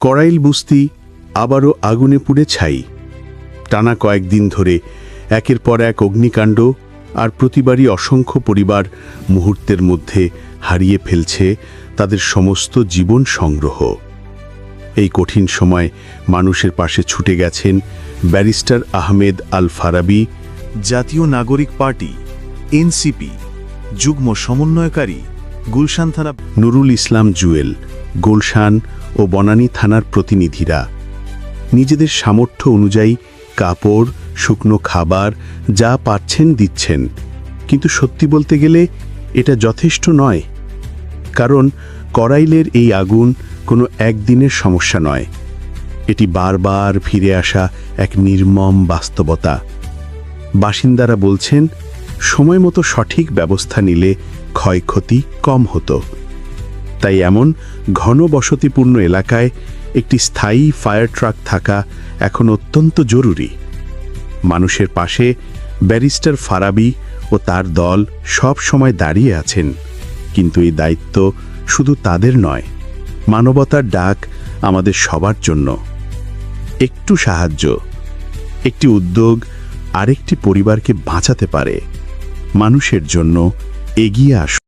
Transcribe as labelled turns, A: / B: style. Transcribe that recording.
A: করাইল বস্তি আবারও আগুনে পুড়ে ছাই। টানা কয়েকদিন ধরে একের পর এক অগ্নিকাণ্ড, আর প্রতিবারই অসংখ্য পরিবার মুহূর্তের মধ্যে হারিয়ে ফেলছে তাদের সমস্ত জীবন সংগ্রহ। এই কঠিন সময় মানুষের পাশে ছুটে গেছেন ব্যারিস্টার আহমেদ আল ফারাবী,
B: জাতীয় নাগরিক পার্টি এনসিপি যুগ্ম সমন্বয়কারী গুলশান থানা,
A: নুরুল ইসলাম জুয়েল, গুলশান ও বনানী থানার প্রতিনিধিরা নিজেদের সামর্থ্য অনুযায়ী কাপড়, শুকনো খাবার যা পাচ্ছেন দিচ্ছেন। কিন্তু সত্যি বলতে গেলে এটা যথেষ্ট নয়, কারণ করাইলের এই আগুন কোনো একদিনের সমস্যা নয়। এটি বারবার ফিরে আসা এক নির্মম বাস্তবতা। বাসিন্দারা বলছেন, সময় মতো সঠিক ব্যবস্থা নিলে ক্ষয়ক্ষতি কম হতো। তাই এমন ঘন বসতিপূর্ণ এলাকায় একটি স্থায়ী ফায়ার ট্রাক থাকা এখন অত্যন্ত জরুরি। মানুষের পাশে ব্যারিস্টার ফারাবী ও তার দল সব সময় দাঁড়িয়ে আছেন, কিন্তু এই দায়িত্ব শুধু তাদের নয়, মানবতার ডাক আমাদের সবার জন্য। একটু সাহায্য, একটি উদ্যোগ আরেকটি পরিবারকে বাঁচাতে পারে। মানুষের জন্য এগিয়ে আসুন।